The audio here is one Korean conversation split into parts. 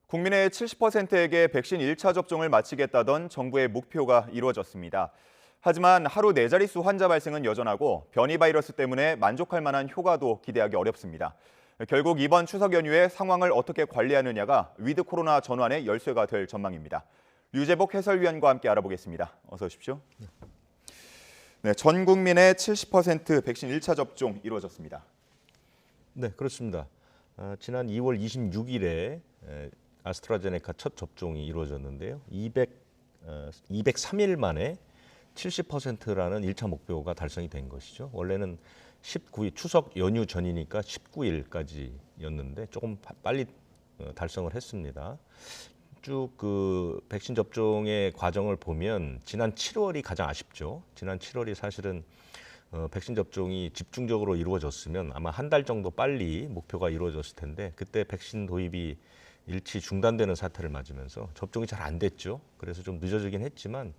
국민의 70%에게 백신 1차 접종을 마치겠다던 정부의 목표가 이루어졌습니다. 하지만 하루 4자릿수 환자 발생은 여전하고 변이 바이러스 때문에 만족할 만한 효과도 기대하기 어렵습니다. 결국 이번 추석 연휴에 상황을 어떻게 관리하느냐가 위드 코로나 전환의 열쇠가 될 전망입니다. 류재복 해설위원과 함께 알아보겠습니다. 어서 오십시오. 네, 전 국민의 70% 백신 1차 접종 이루어졌습니다. 네, 그렇습니다. 지난 2월 26일에 아스트라제네카 첫 접종이 이루어졌는데요. 203일 만에 70%라는 1차 목표가 달성이 된 것이죠. 원래는 19일 추석 연휴 전이니까 19일까지였는데 조금 빨리 달성을 했습니다. 쭉 그 백신 접종의 과정을 보면 지난 7월이 가장 아쉽죠. 지난 7월이 사실은 백신 접종이 집중적으로 이루어졌으면 아마 한 달 정도 빨리 목표가 이루어졌을 텐데 그때 백신 도입이 일치 중단되는 사태를 맞으면서 접종이 잘 안 됐죠. 그래서 좀 늦어지긴 했지만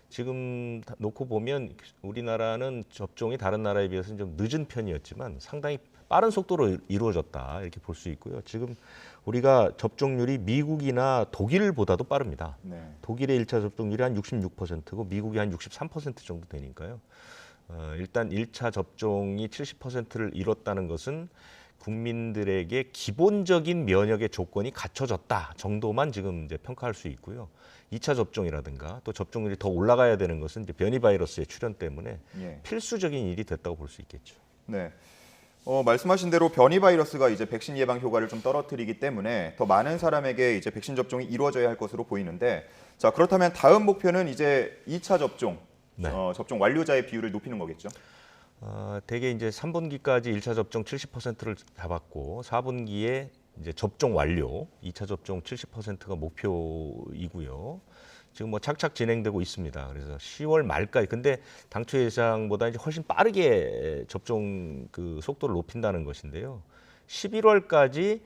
지금 놓고 보면 우리나라는 접종이 다른 나라에 비해서는 좀 늦은 편이었지만 상당히 빠른 속도로 이루어졌다 이렇게 볼 수 있고요. 지금 우리가 접종률이 미국이나 독일보다도 빠릅니다. 네. 독일의 1차 접종률이 한 66%고 미국이 한 63% 정도 되니까요. 일단 1차 접종이 70%를 이뤘다는 것은 국민들에게 기본적인 면역의 조건이 갖춰졌다 정도만 지금 이제 평가할 수 있고요. 2차 접종이라든가 또 접종률이 더 올라가야 되는 것은 이제 변이 바이러스의 출현 때문에 필수적인 일이 됐다고 볼 수 있겠죠. 네. 말씀하신 대로 변이 바이러스가 이제 백신 예방 효과를 좀 떨어뜨리기 때문에 더 많은 사람에게 이제 백신 접종이 이루어져야 할 것으로 보이는데, 자, 그렇다면 다음 목표는 이제 2차 접종, 네. 접종 완료자의 비율을 높이는 거겠죠? 대개 이제 3분기까지 1차 접종 70%를 잡았고 4분기에 이제 접종 완료, 2차 접종 70%가 목표이고요. 지금 뭐 착착 진행되고 있습니다. 그래서 10월 말까지, 근데 당초 예상보다 이제 훨씬 빠르게 접종 그 속도를 높인다는 것인데요. 11월까지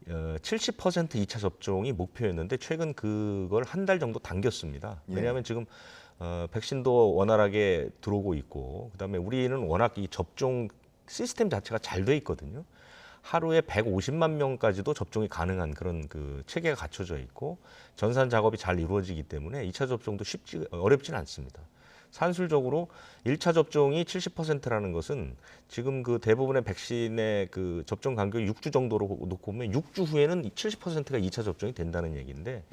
70% 2차 접종이 목표였는데 최근 그걸 한 달 정도 당겼습니다. 왜냐하면 지금 백신도 원활하게 들어오고 있고 그다음에 우리는 워낙 이 접종 시스템 자체가 잘 돼 있거든요. 하루에 150만 명까지도 접종이 가능한 그런 그 체계가 갖춰져 있고 전산 작업이 잘 이루어지기 때문에 2차 접종도 어렵지는 않습니다. 산술적으로 1차 접종이 70%라는 것은 지금 그 대부분의 백신의 그 접종 간격이 6주 정도로 놓고 보면 6주 후에는 70%가 2차 접종이 된다는 얘기인데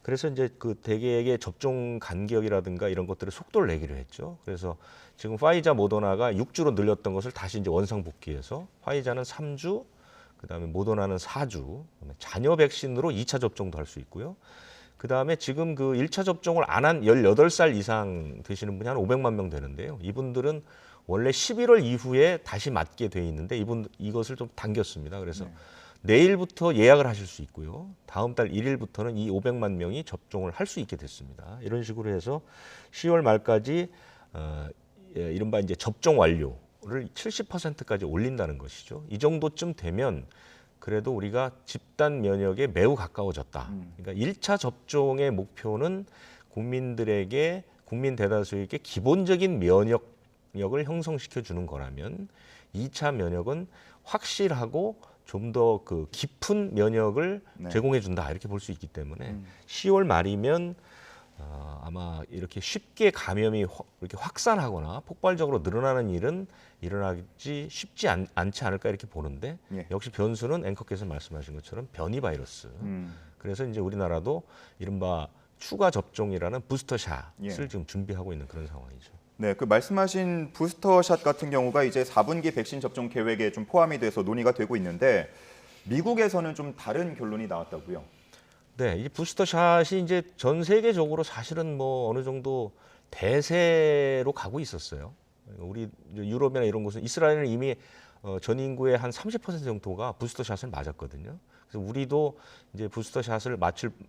그래서 이제 그 대개의 접종 간격이라든가 이런 것들을 속도를 내기로 했죠. 그래서 지금 화이자 모더나가 6주로 늘렸던 것을 다시 이제 원상복귀해서 화이자는 3주, 그다음에 모더나는 4주, 그다음에 자녀 백신으로 2차 접종도 할 수 있고요. 그다음에 지금 그 1차 접종을 안 한 18살 이상 되시는 분이 한 500만 명 되는데요. 이분들은 원래 11월 이후에 다시 맞게 돼 있는데 이것을 좀 당겼습니다. 그래서 내일부터 예약을 하실 수 있고요. 다음 달 1일부터는 이 500만 명이 접종을 할 수 있게 됐습니다. 이런 식으로 해서 10월 말까지 이른바 이제 접종 완료를 70%까지 올린다는 것이죠. 이 정도쯤 되면 그래도 우리가 집단 면역에 매우 가까워졌다. 그러니까 1차 접종의 목표는 국민 대다수에게 기본적인 면역력을 형성시켜 주는 거라면 2차 면역은 확실하고 좀 더 그 깊은 면역을 제공해 준다 이렇게 볼 수 있기 때문에 10월 말이면 아마 이렇게 쉽게 감염이 이렇게 확산하거나 폭발적으로 늘어나는 일은 일어나지 쉽지 않지 않을까 이렇게 보는데 역시 변수는 앵커께서 말씀하신 것처럼 변이 바이러스. 그래서 이제 우리나라도 이른바 추가 접종이라는 부스터샷을 지금 준비하고 있는 그런 상황이죠. 네, 그 말씀하신 부스터샷 같은 경우가 이제 4분기 백신 접종 계획에 좀 포함이 돼서 논의가 되고 있는데 미국에서는 좀 다른 결론이 나왔다고요? 네, 이 부스터샷이 이제 전 세계적으로 사실은 뭐 어느 정도 대세로 가고 있었어요. 우리 유럽이나 이런 곳은 이스라엘은 이미 전 인구의 한 30% 정도가 부스터샷을 맞았거든요. 그래서 우리도 이제 부스터샷을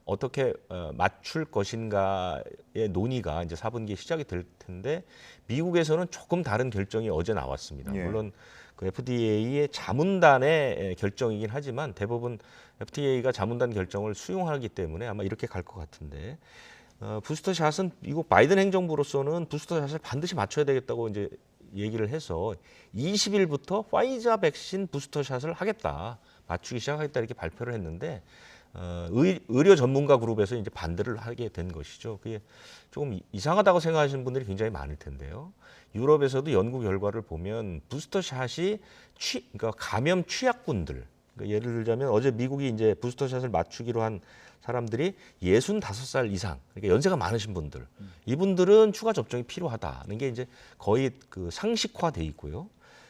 어떻게 맞출 것인가의 논의가 이제 4분기에 시작이 될 텐데 미국에서는 조금 다른 결정이 어제 나왔습니다. 물론 그 FDA의 자문단의 결정이긴 하지만 대부분 FDA가 자문단 결정을 수용하기 때문에 아마 이렇게 갈 것 같은데 부스터샷은 미국 바이든 행정부로서는 부스터샷을 반드시 맞춰야 되겠다고 이제 얘기를 해서 20일부터 화이자 백신 부스터샷을 하겠다, 맞추기 시작하겠다 이렇게 발표를 했는데 의료 전문가 그룹에서 이제 반대를 하게 된 것이죠. 그게 조금 이상하다고 생각하시는 분들이 굉장히 많을 텐데요. 유럽에서도 연구 결과를 보면 부스터샷이 그러니까 감염 취약군들, 그러니까 예를 들자면 어제 미국이 이제 부스터샷을 맞추기로 한 사람들이 65살 이상, 그러니까 연세가 많으신 분들, 이분들은 추가 접종이 필요하다는 게 이제 거의 그 상식화돼 있고요.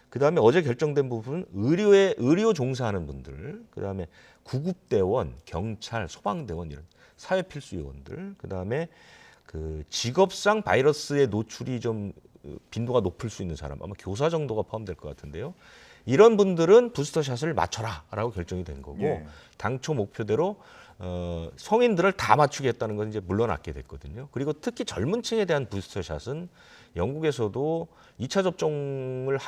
그 다음에 어제 결정된 부분은 의료 종사하는 분들, 그 다음에 구급대원, 경찰, 소방대원 이런 사회 필수 요원들, 그 다음에 그 직업상 바이러스에 노출이 좀 빈도가 높을 수 있는 사람, 아마 교사 정도가 포함될 것 같은데요. 이런 분들은 부스터샷을 맞춰라라고 결정이 된 거고 예. 당초 목표대로 성인들을 다 맞추겠다는 건 이제 물러났게 됐거든요. 그리고 특히 젊은 층에 대한 부스터샷은 영국에서도 2차 접종을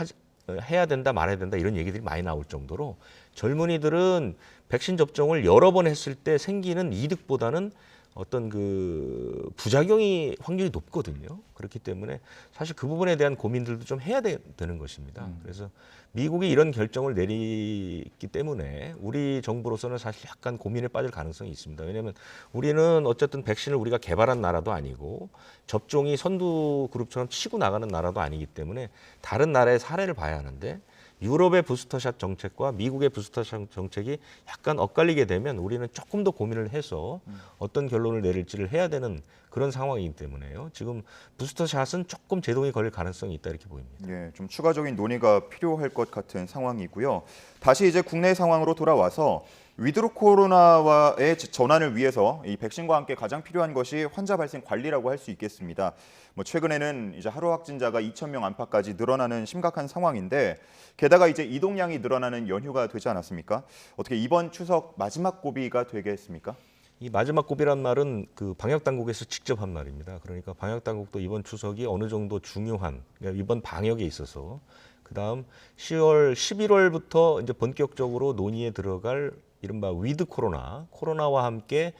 해야 된다 말아야 된다 이런 얘기들이 많이 나올 정도로 젊은이들은 백신 접종을 여러 번 했을 때 생기는 이득보다는 어떤 그 부작용이 확률이 높거든요. 그렇기 때문에 사실 그 부분에 대한 고민들도 좀 해야 되는 것입니다. 그래서 미국이 이런 결정을 내리기 때문에 우리 정부로서는 사실 약간 고민에 빠질 가능성이 있습니다. 왜냐하면 우리는 어쨌든 백신을 우리가 개발한 나라도 아니고 접종이 선두 그룹처럼 치고 나가는 나라도 아니기 때문에 다른 나라의 사례를 봐야 하는데 유럽의 부스터샷 정책과 미국의 부스터샷 정책이 약간 엇갈리게 되면 우리는 조금 더 고민을 해서 어떤 결론을 내릴지를 해야 되는 그런 상황이기 때문에요. 지금 부스터샷은 조금 제동이 걸릴 가능성이 있다 이렇게 보입니다. 예, 좀 추가적인 논의가 필요할 것 같은 상황이고요. 다시 이제 국내 상황으로 돌아와서 위드로 코로나와의 전환을 위해서 이 백신과 함께 가장 필요한 것이 환자 발생 관리라고 할 수 있겠습니다. 뭐 최근에는 이제 하루 확진자가 2,000명 안팎까지 늘어나는 심각한 상황인데 게다가 이제 이동량이 늘어나는 연휴가 되지 않았습니까? 어떻게 이번 추석 마지막 고비가 되겠습니까? 이 마지막 고비란 말은 그 방역 당국에서 직접 한 말입니다. 그러니까 방역 당국도 이번 추석이 어느 정도 중요한 그러니까 이번 방역에 있어서 그다음 10월, 11월부터 이제 본격적으로 논의에 들어갈 이른바 위드 코로나와 함께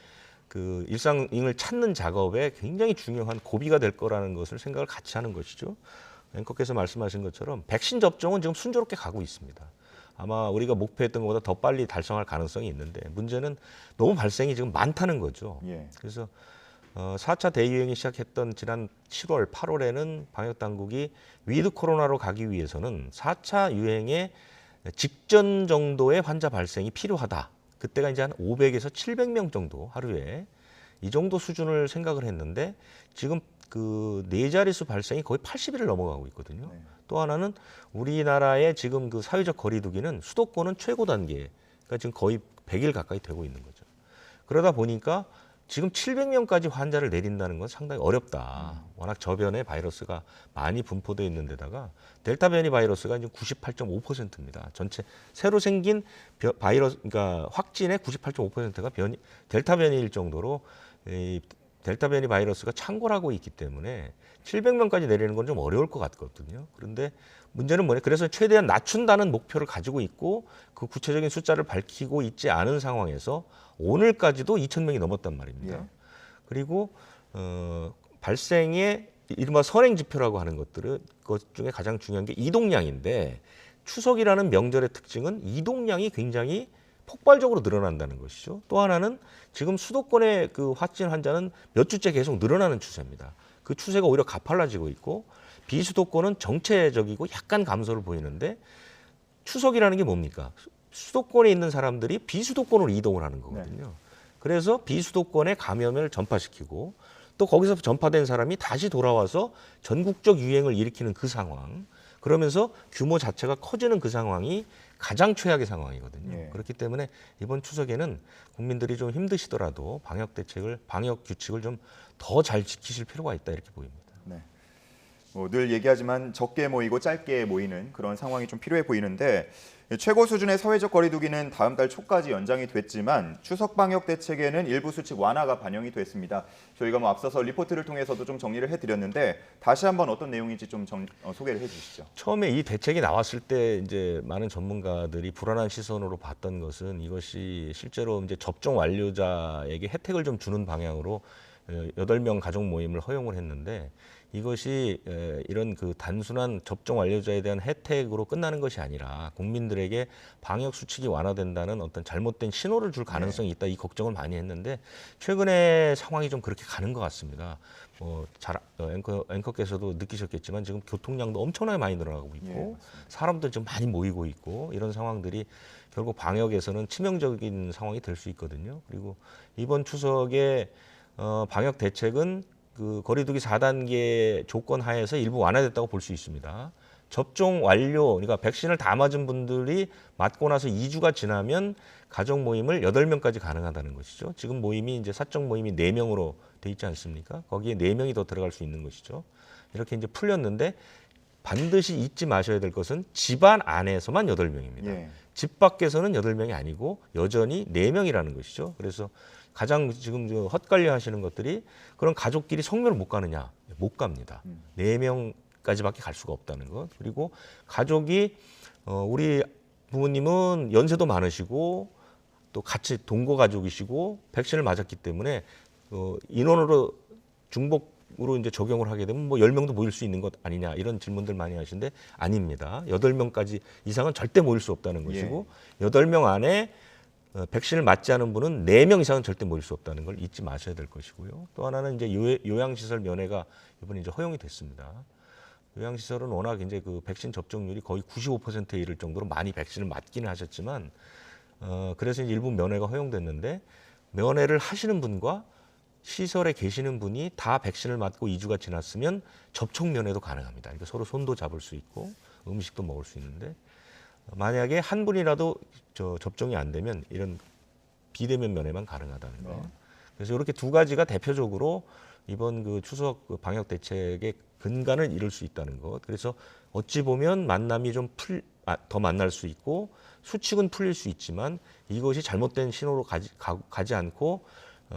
그 일상을 찾는 작업에 굉장히 중요한 고비가 될 거라는 것을 생각을 같이 하는 것이죠. 앵커께서 말씀하신 것처럼 백신 접종은 지금 순조롭게 가고 있습니다. 아마 우리가 목표했던 것보다 더 빨리 달성할 가능성이 있는데 문제는 너무 발생이 지금 많다는 거죠. 예. 그래서 4차 대유행이 시작했던 지난 7월, 8월에는 방역 당국이 위드 코로나로 가기 위해서는 4차 유행의 직전 정도의 환자 발생이 필요하다. 그때가 이제 한 500에서 700명 정도 하루에 이 정도 수준을 생각을 했는데 지금 그 네 자릿수 발생이 거의 80일을 넘어가고 있거든요. 네. 또 하나는 우리나라의 지금 그 사회적 거리두기는 수도권은 최고 단계가 지금 거의 100일 가까이 되고 있는 거죠. 그러다 보니까 지금 700명까지 환자를 내린다는 건 상당히 어렵다. 워낙 저변에 바이러스가 많이 분포되어 있는 데다가 델타 변이 바이러스가 지금 98.5%입니다. 전체 새로 생긴 바이러스, 그러니까 확진의 98.5%가 델타 변이일 정도로 이 델타 변이 바이러스가 창궐하고 있기 때문에 700명까지 내리는 건 좀 어려울 것 같거든요. 그런데 문제는 뭐냐? 그래서 최대한 낮춘다는 목표를 가지고 있고 그 구체적인 숫자를 밝히고 있지 않은 상황에서 오늘까지도 2,000명이 넘었단 말입니다. 예. 그리고 발생의 이른바 선행 지표라고 하는 것 중에 가장 중요한 게 이동량인데 추석이라는 명절의 특징은 이동량이 굉장히 폭발적으로 늘어난다는 것이죠. 또 하나는 지금 수도권의 그 확진 환자는 몇 주째 계속 늘어나는 추세입니다. 그 추세가 오히려 가팔라지고 있고 비수도권은 정체적이고 약간 감소를 보이는데 추석이라는 게 뭡니까? 수도권에 있는 사람들이 비수도권으로 이동을 하는 거거든요. 그래서 비수도권에 감염을 전파시키고 또 거기서 전파된 사람이 다시 돌아와서 전국적 유행을 일으키는 그 상황. 그러면서 규모 자체가 커지는 그 상황이 가장 최악의 상황이거든요. 예. 그렇기 때문에 이번 추석에는 국민들이 좀 힘드시더라도 방역 규칙을 좀 더 잘 지키실 필요가 있다 이렇게 보입니다. 네. 뭐 늘 얘기하지만 적게 모이고 짧게 모이는 그런 상황이 좀 필요해 보이는데 최고 수준의 사회적 거리두기는 다음 달 초까지 연장이 됐지만 추석 방역 대책에는 일부 수칙 완화가 반영이 됐습니다. 저희가 뭐 앞서서 리포트를 통해서도 좀 정리를 해드렸는데 다시 한번 어떤 내용인지 좀 소개를 해주시죠. 처음에 이 대책이 나왔을 때 이제 많은 전문가들이 불안한 시선으로 봤던 것은 이것이 실제로 이제 접종 완료자에게 혜택을 좀 주는 방향으로 8명 가족 모임을 허용을 했는데 이것이 이런 그 단순한 접종 완료자에 대한 혜택으로 끝나는 것이 아니라 국민들에게 방역 수칙이 완화된다는 어떤 잘못된 신호를 줄 가능성이 있다, 이 걱정을 많이 했는데 최근에 상황이 좀 그렇게 가는 것 같습니다. 앵커께서도 느끼셨겠지만 지금 교통량도 엄청나게 많이 늘어나고 있고 사람도 지금 많이 모이고 있고 이런 상황들이 결국 방역에서는 치명적인 상황이 될 수 있거든요. 그리고 이번 추석에 방역 대책은 그 거리두기 4단계 조건 하에서 일부 완화됐다고 볼 수 있습니다. 접종 완료, 그러니까 백신을 다 맞은 분들이 맞고 나서 2주가 지나면 가족 모임을 8명까지 가능하다는 것이죠. 지금 모임이 이제 사적 모임이 4명으로 돼 있지 않습니까? 거기에 4명이 더 들어갈 수 있는 것이죠. 이렇게 이제 풀렸는데 반드시 잊지 마셔야 될 것은 집안 안에서만 8명입니다. 집 밖에서는 8명이 아니고 여전히 4명이라는 것이죠. 그래서 가장 지금 헛갈려 하시는 것들이 그런 가족끼리 성묘를 못 가느냐? 못 갑니다. 4명까지밖에 갈 수가 없다는 것. 그리고 가족이 우리 부모님은 연세도 많으시고 또 같이 동거 가족이시고 백신을 맞았기 때문에 인원으로 중복으로 이제 적용을 하게 되면 뭐 10명도 모일 수 있는 것 아니냐 이런 질문들 많이 하시는데 아닙니다. 8명까지 이상은 절대 모일 수 없다는 것이고 8명 안에 백신을 맞지 않은 분은 4명 이상은 절대 모일 수 없다는 걸 잊지 마셔야 될 것이고요. 또 하나는 이제 요양시설 면회가 이번에 이제 허용이 됐습니다. 요양시설은 워낙 이제 그 백신 접종률이 거의 95%에 이를 정도로 많이 백신을 맞기는 하셨지만 그래서 이제 일부 면회가 허용됐는데 면회를 하시는 분과 시설에 계시는 분이 다 백신을 맞고 2주가 지났으면 접촉 면회도 가능합니다. 그러니까 서로 손도 잡을 수 있고 음식도 먹을 수 있는데 만약에 한 분이라도 접종이 안 되면 이런 비대면 면회만 가능하다는 거. 그래서 이렇게 두 가지가 대표적으로 이번 그 추석 그 방역 대책의 근간을 이룰 수 있다는 것. 그래서 어찌 보면 만남이 좀 더 만날 수 있고 수칙은 풀릴 수 있지만 이것이 잘못된 신호로 가지 않고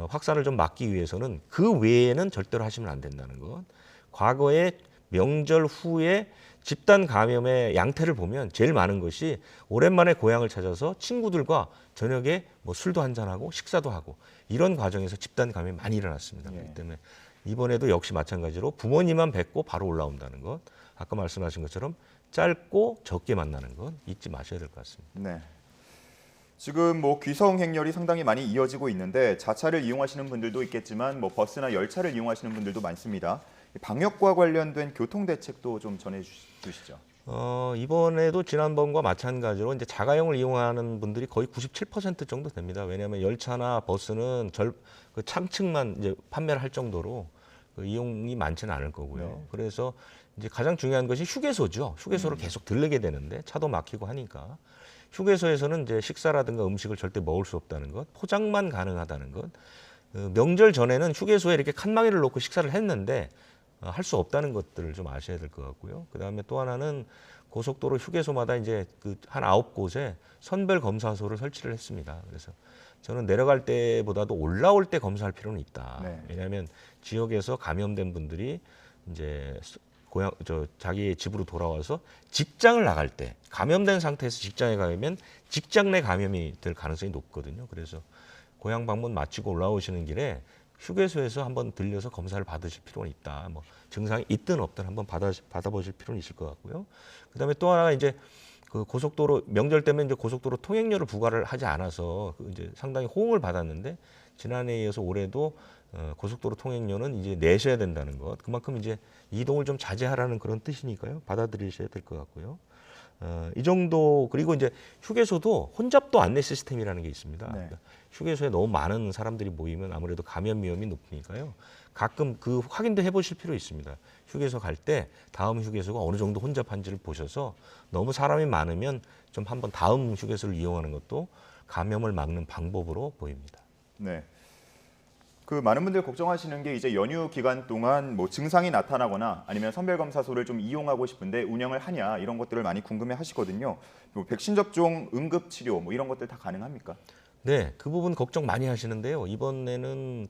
확산을 좀 막기 위해서는 그 외에는 절대로 하시면 안 된다는 것. 과거에 명절 후에 집단 감염의 양태를 보면 제일 많은 것이 오랜만에 고향을 찾아서 친구들과 저녁에 뭐 술도 한잔하고 식사도 하고 이런 과정에서 집단 감염이 많이 일어났습니다. 그렇기 때문에 이번에도 역시 마찬가지로 부모님만 뵙고 바로 올라온다는 것. 아까 말씀하신 것처럼 짧고 적게 만나는 것 잊지 마셔야 될 것 같습니다. 네. 지금 뭐 귀성 행렬이 상당히 많이 이어지고 있는데 자차를 이용하시는 분들도 있겠지만 뭐 버스나 열차를 이용하시는 분들도 많습니다. 방역과 관련된 교통 대책도 좀 전해주시죠. 이번에도 지난번과 마찬가지로 이제 자가용을 이용하는 분들이 거의 97% 정도 됩니다. 왜냐하면 열차나 버스는 그 창층만 이제 판매를 할 정도로 그 이용이 많지는 않을 거고요. 그래서 이제 가장 중요한 것이 휴게소죠. 휴게소를 계속 들르게 되는데 차도 막히고 하니까 휴게소에서는 이제 식사라든가 음식을 절대 먹을 수 없다는 것, 포장만 가능하다는 것. 명절 전에는 휴게소에 이렇게 칸막이를 놓고 식사를 했는데 할 수 없다는 것들을 좀 아셔야 될 것 같고요. 그다음에 또 하나는 고속도로 휴게소마다 이제 그 한 9곳에 선별 검사소를 설치를 했습니다. 그래서 저는 내려갈 때보다도 올라올 때 검사할 필요는 있다. 왜냐하면 지역에서 감염된 분들이 이제 자기의 집으로 돌아와서 직장을 나갈 때 감염된 상태에서 직장에 가면 직장 내 감염이 될 가능성이 높거든요. 그래서 고향 방문 마치고 올라오시는 길에 휴게소에서 한번 들려서 검사를 받으실 필요가 있다. 뭐 증상이 있든 없든 한번 받아보실 필요는 있을 것 같고요. 그다음에 또 하나 이제 그 고속도로 명절 때문에 이제 고속도로 통행료를 부과를 하지 않아서 이제 상당히 호응을 받았는데 지난해에 이어서 올해도 고속도로 통행료는 이제 내셔야 된다는 것. 그만큼 이제 이동을 좀 자제하라는 그런 뜻이니까요. 받아들이셔야 될 것 같고요. 이 정도. 그리고 이제 휴게소도 혼잡도 안내 시스템이라는 게 있습니다. 그러니까 휴게소에 너무 많은 사람들이 모이면 아무래도 감염 위험이 높으니까요. 가끔 그 확인도 해보실 필요 있습니다. 휴게소 갈 때 다음 휴게소가 어느 정도 혼잡한지를 보셔서 너무 사람이 많으면 좀 한번 다음 휴게소를 이용하는 것도 감염을 막는 방법으로 보입니다. 네. 그 많은 분들 걱정하시는 게 이제 연휴 기간 동안 뭐 증상이 나타나거나 아니면 선별검사소를 좀 이용하고 싶은데 운영을 하냐 이런 것들을 많이 궁금해하시거든요. 뭐 백신 접종, 응급치료 뭐 이런 것들 다 가능합니까? 네, 그 부분 걱정 많이 하시는데요. 이번에는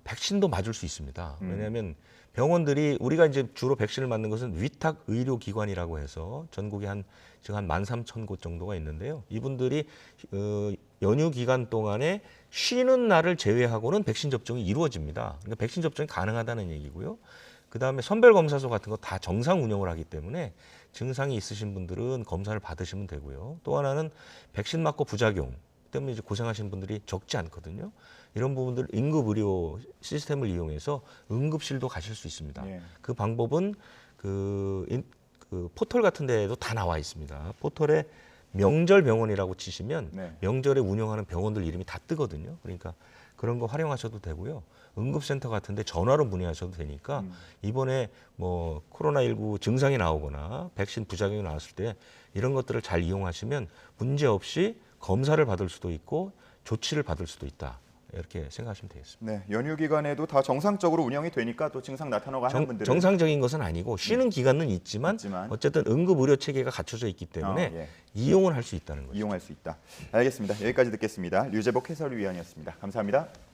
백신도 맞을 수 있습니다. 왜냐하면 병원들이 우리가 이제 주로 백신을 맞는 것은 위탁 의료기관이라고 해서 전국에 지금 한 13,000곳 정도가 있는데요. 이분들이 연휴 기간 동안에 쉬는 날을 제외하고는 백신 접종이 이루어집니다. 그러니까 백신 접종이 가능하다는 얘기고요. 그다음에 선별검사소 같은 거 다 정상 운영을 하기 때문에 증상이 있으신 분들은 검사를 받으시면 되고요. 또 하나는 백신 맞고 부작용 때문에 이제 고생하시는 분들이 적지 않거든요. 이런 부분들 응급 의료 시스템을 이용해서 응급실도 가실 수 있습니다. 예. 그 방법은 그 포털 같은 데에도 다 나와 있습니다. 포털에 명절병원이라고 치시면 네. 명절에 운영하는 병원들 이름이 다 뜨거든요. 그러니까 그런 거 활용하셔도 되고요. 응급센터 같은데 전화로 문의하셔도 되니까 이번에 뭐 코로나19 증상이 나오거나 백신 부작용이 나왔을 때 이런 것들을 잘 이용하시면 문제 없이 검사를 받을 수도 있고 조치를 받을 수도 있다. 이렇게 생각하시면 되겠습니다. 네, 연휴 기간에도 다 정상적으로 운영이 되니까 또 증상 나타나고 하는 분들은 정상적인 것은 아니고 쉬는 기간은 있지만 어쨌든 응급 의료 체계가 갖춰져 있기 때문에 예. 이용을 할 수 있다는 거죠. 이용할 수 있다. 알겠습니다. 여기까지 듣겠습니다. 류재복 해설위원이었습니다. 감사합니다.